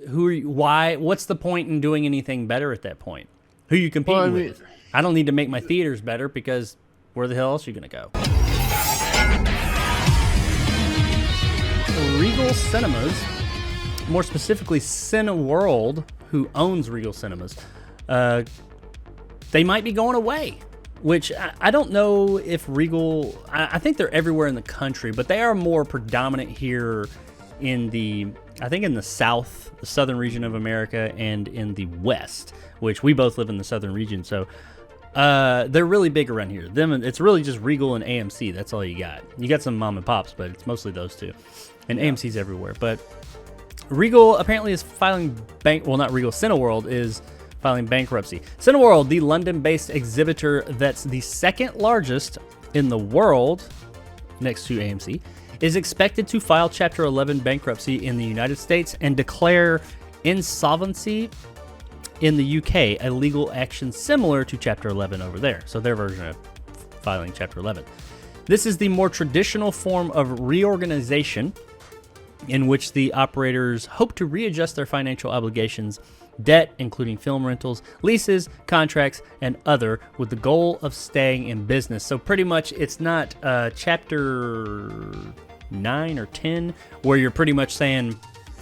who are you, why? What's the point in doing anything better at that point? Who are you competing with? I don't need to make my theaters better because where the hell else are you going to go? Regal Cinemas, more specifically Cineworld, who owns Regal Cinemas, they might be going away. Which I don't know if Regal, I think they're everywhere in the country, but they are more predominant here in the South, the southern region of America, and in the West, which we both live in the southern region. So they're really big around here. It's really just Regal and AMC. That's all you got. You got some mom and pops, but it's mostly those two. And AMC's everywhere. But Regal apparently is filing not Regal, Cineworld is filing bankruptcy. Cineworld, the London-based exhibitor that's the second largest in the world, next to AMC, is expected to file Chapter 11 bankruptcy in the United States and declare insolvency in the UK, a legal action similar to Chapter 11 over there. So their version of filing Chapter 11. This is the more traditional form of reorganization in which the operators hope to readjust their financial obligations, debt, including film rentals, leases, contracts, and other, with the goal of staying in business. So pretty much it's not Chapter 9 or 10 where you're pretty much saying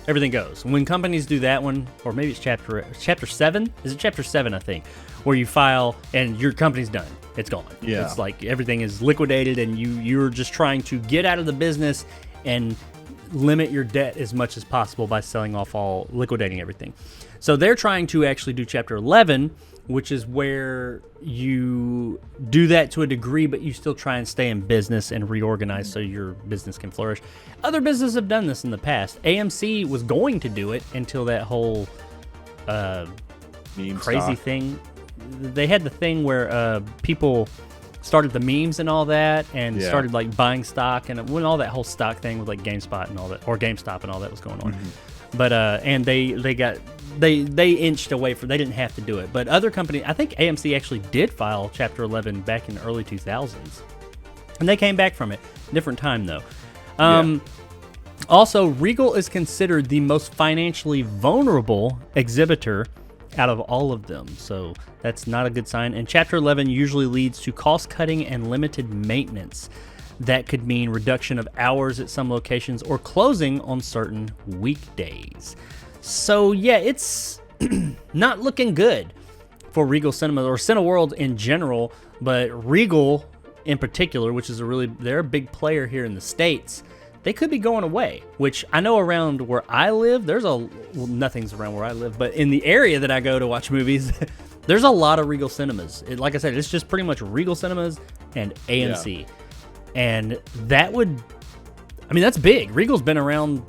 everything goes. When companies do that one, or maybe it's Chapter 7? Is it Chapter 7, I think, where you file and your company's done. It's gone. Yeah. It's like everything is liquidated and you're just trying to get out of the business and limit your debt as much as possible by liquidating everything. So they're trying to actually do Chapter 11, which is where you do that to a degree, but you still try and stay in business and reorganize so your business can flourish. Other businesses have done this in the past. AMC was going to do it until that whole crazy thing. They had the thing where people started the memes and all that, and started like buying stock, and when all that whole stock thing with like GameSpot and all that, or GameStop and all that was going on. Mm-hmm. But and they inched away from. They didn't have to do it, but other companies. I think AMC actually did file Chapter 11 back in the early 2000s, and they came back from it. Different time though. Also, Regal is considered the most financially vulnerable exhibitor out of all of them, so that's not a good sign. And Chapter 11 usually leads to cost cutting and limited maintenance. That could mean reduction of hours at some locations or closing on certain weekdays. So yeah, it's not looking good for Regal Cinemas or Cineworld in general, but Regal in particular, which is they're a big player here in the States. They could be going away, which I know around where I live, nothing's around where I live, but in the area that I go to watch movies, there's a lot of Regal Cinemas. Like I said, it's just pretty much Regal Cinemas and AMC. Yeah. And that's big. Regal's been around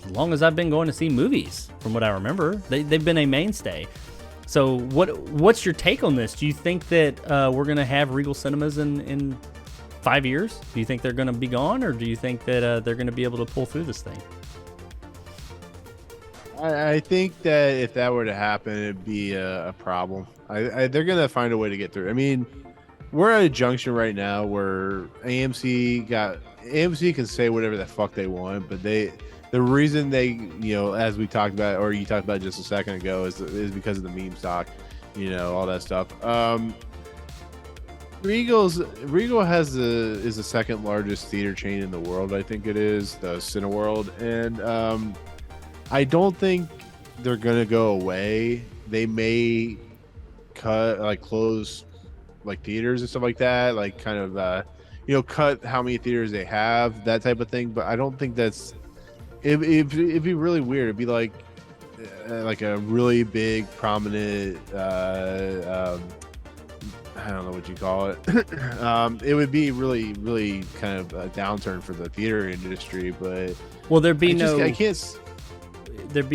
as long as I've been going to see movies, from what I remember. They've been a mainstay. So what's your take on this? Do you think that we're going to have Regal Cinemas in 5 years? Do you think they're going to be gone, or do you think that they're going to be able to pull through this thing? I think that if that were to happen, it'd be a problem. They're going to find a way to get through. I mean, we're at a junction right now where AMC can say whatever the fuck they want, but the reason they, as we talked about, or you talked about just a second ago, is because of the meme stock, all that stuff. Regal is the second largest theater chain in the world. I think it is, the Cineworld, and I don't think they're gonna go away. They may close theaters and stuff like that, kind of cut how many theaters they have, that type of thing. But I don't think that's it'd be really weird. It'd be like a really big prominent I don't know what you call it. It would be really, really kind of a downturn for the theater industry, but there'd be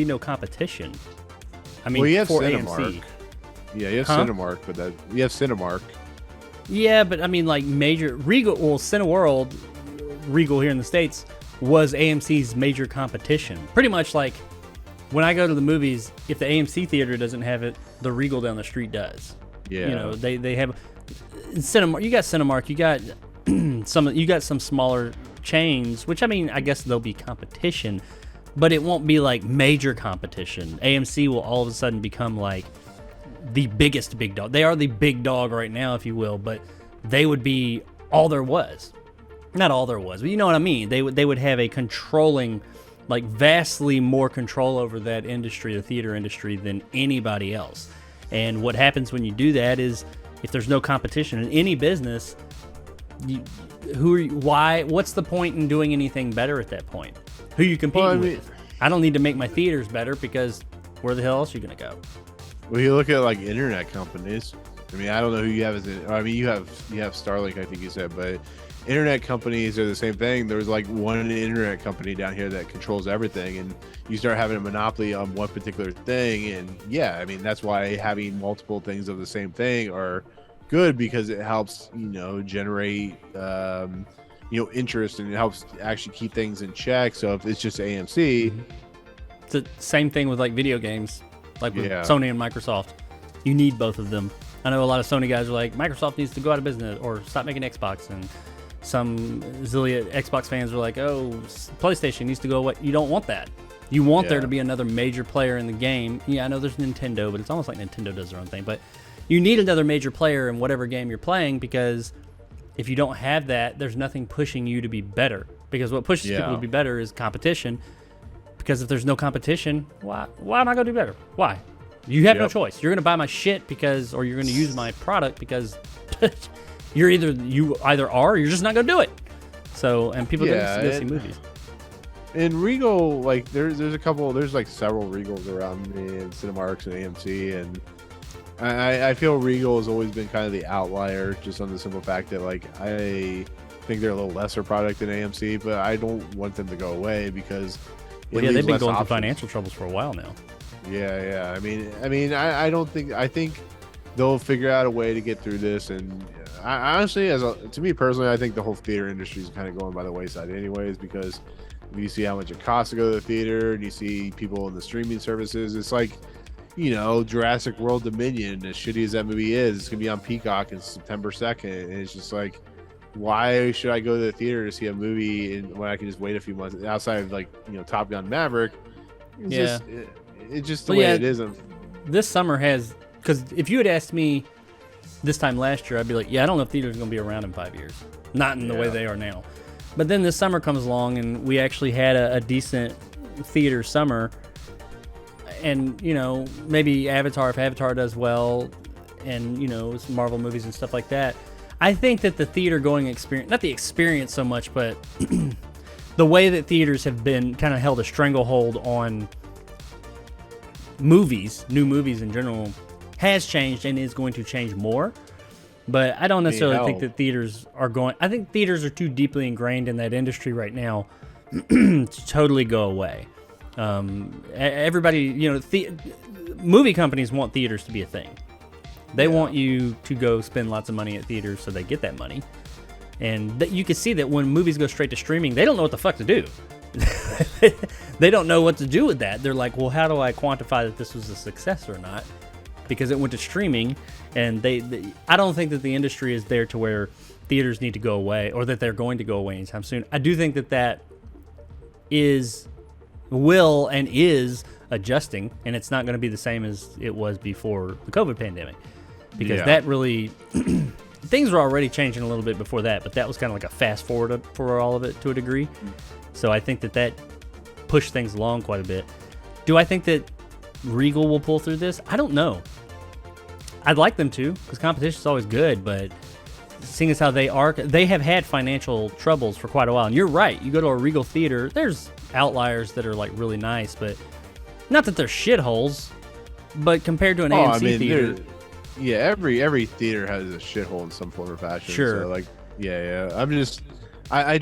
no competition. I mean, you have for Cinemark. AMC. Yeah, you have Cinemark, but you have Cinemark. Yeah, but I mean, like major Regal, Cineworld, Regal here in the States was AMC's major competition. Pretty much like when I go to the movies, if the AMC theater doesn't have it, the Regal down the street does. Yeah, they have Cinemark. You got Cinemark. You got some smaller chains, which I mean, I guess there'll be competition, but it won't be like major competition. AMC will all of a sudden become like the biggest big dog. They are the big dog right now, if you will, but they would be all there was. Not all there was, but you know what I mean. They would have a controlling, like vastly more control over that industry, the theater industry, than anybody else. And what happens when you do that is, if there's no competition in any business, what's the point in doing anything better at that point? Who you competing with? I don't need to make my theaters better, because where the hell else are you going to go? Well, you look at like internet companies. I mean, I don't know who you have you have Starlink, I think you said, but internet companies are the same thing. There's like one internet company down here that controls everything, and you start having a monopoly on one particular thing. And yeah, I mean, that's why having multiple things of the same thing are good, because it helps, generate, interest, and it helps actually keep things in check. So if it's just AMC, it's the same thing with like video games, like with Sony and Microsoft. You need both of them. I know a lot of Sony guys are like, Microsoft needs to go out of business or stop making Xbox, and some zillion Xbox fans are like, oh, PlayStation needs to go away. You don't want that. You want there to be another major player in the game. Yeah, I know there's Nintendo, but it's almost like Nintendo does their own thing. But you need another major player in whatever game you're playing, because if you don't have that, there's nothing pushing you to be better. Because what pushes people to be better is competition. Because if there's no competition, why am I going to do better? Why? You have no choice. You're going to buy my shit or you're going to use my product because you either are or you're just not going to do it. So, and people go see movies. In Regal, like there's like several Regals around me, and Cinemarks and AMC, and I feel Regal has always been kind of the outlier, just on the simple fact that like I think they're a little lesser product than AMC, but I don't want them to go away, because they've been going through financial troubles for a while now. Yeah. I think they'll figure out a way to get through this, and I honestly, to me personally, I think the whole theater industry is kind of going by the wayside anyways, because you see how much it costs to go to the theater, and you see people in the streaming services. It's like, Jurassic World Dominion, as shitty as that movie is, it's gonna be on Peacock in September 2nd, and it's just like, why should I go to the theater to see a movie when I can just wait a few months outside of like Top Gun Maverick? It's just the way it is. This summer because if you had asked me this time last year, I'd be like, I don't know if theaters are gonna be around in 5 years, not in the way they are now. But then this summer comes along, and we actually had a decent theater summer. And, maybe Avatar, if Avatar does well, and, some Marvel movies and stuff like that. I think that the theater going experience, not the experience so much, but the way that theaters have been kind of held a stranglehold on movies, new movies in general, has changed and is going to change more. But I don't necessarily think that theaters are going... I think theaters are too deeply ingrained in that industry right now to totally go away. Everybody, movie companies want theaters to be a thing. They want you to go spend lots of money at theaters so they get that money. And you can see that when movies go straight to streaming, they don't know what the fuck to do. They don't know what to do with that. They're like, well, how do I quantify that this was a success or not? Because it went to streaming, and I don't think that the industry is there to where theaters need to go away, or that they're going to go away anytime soon. I do think that will and is adjusting, and it's not going to be the same as it was before the COVID pandemic, because that really things were already changing a little bit before that, but that was kind of like a fast forward for all of it to a degree. So I think that pushed things along quite a bit. Do I think that Regal will pull through this? I don't know. I'd like them to, because competition is always good, but seeing as how they have had financial troubles for quite a while. And you're right. You go to a Regal theater, there's outliers that are like really nice, but not that they're shitholes, but compared to an AMC theater. Every theater has a shithole in some form or fashion. Sure. So like, I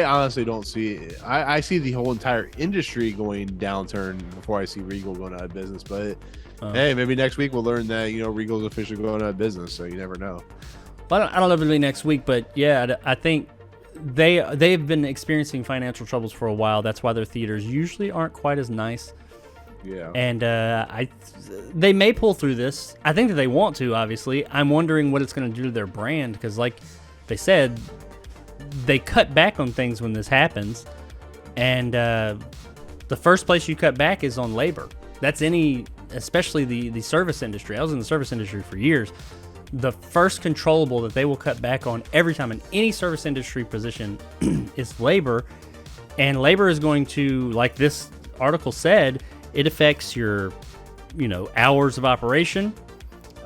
honestly don't see. I see the whole entire industry going downturn before I see Regal going out of business. But hey, maybe next week we'll learn that Regal's officially going out of business. So you never know. Well, I don't know if it'll be next week, but yeah, I think they've been experiencing financial troubles for a while. That's why their theaters usually aren't quite as nice. Yeah. And they may pull through this. I think that they want to. Obviously, I'm wondering what it's going to do to their brand, because, like they said, they cut back on things when this happens, and the first place you cut back is on labor. That's especially the service industry. I was in the service industry for years. The first controllable that they will cut back on every time in any service industry position is labor. And labor is going to, like this article said, it affects your, hours of operation.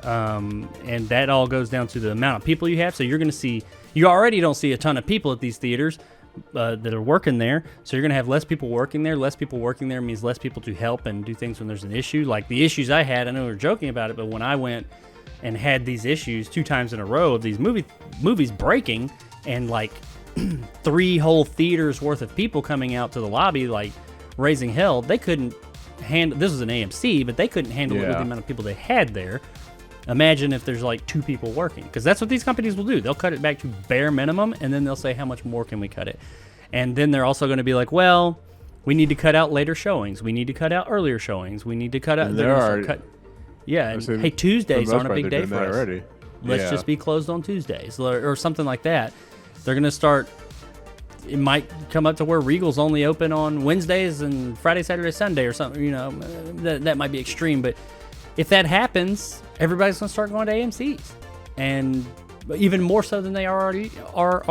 And that all goes down to the amount of people you have. So you're going to see, you already don't see a ton of people at these theaters that are working there. So you're going to have less people working there. Less people working there means less people to help and do things when there's an issue. Like the issues I had, I know we were joking about it, but when I went and had these issues 2 times in a row of these movies breaking and like 3 whole theaters worth of people coming out to the lobby, like raising hell, they couldn't handle, this was an AMC, but they couldn't handle it with the amount of people they had there. Imagine if there's like 2 people working, because that's what these companies will do. They'll cut it back to bare minimum, and then they'll say, how much more can we cut it? And then they're also going to be like, well, we need to cut out later showings. We need to cut out earlier showings. We need to cut out. Yeah, and hey, Tuesdays aren't a big day for us. Already. Let's just be closed on Tuesdays or something like that. They're going to start. It might come up to where Regal's only open on Wednesdays and Friday, Saturday, Sunday or something. That might be extreme, but if that happens, everybody's going to start going to AMC's, and even more so than they already are.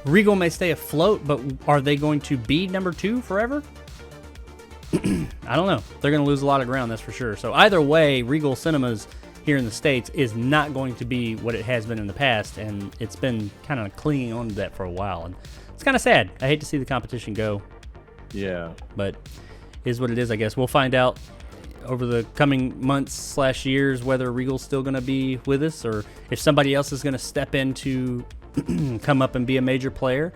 Regal may stay afloat, but are they going to be number 2 forever? I don't know. They're going to lose a lot of ground, that's for sure. So either way, Regal Cinemas here in the States is not going to be what it has been in the past, and it's been kind of clinging on to that for a while, and it's kind of sad. I hate to see the competition go. Yeah. But is what it is, I guess. We'll find out over the coming months/years whether Regal's still going to be with us, or if somebody else is going to step in to come up and be a major player,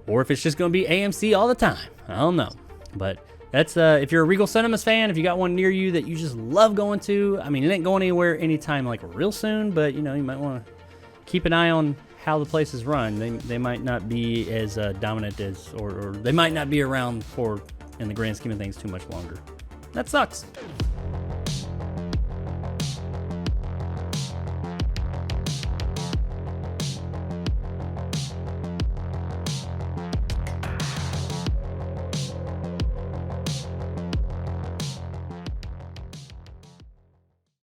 or if it's just going to be AMC all the time. I don't know. But that's if you're a Regal Cinemas fan, if you got one near you that you just love going to, I mean, it ain't going anywhere anytime like real soon, but you might want to keep an eye on how the place is run. They might not be as dominant as, or they might not be around for, in the grand scheme of things, too much longer. That sucks.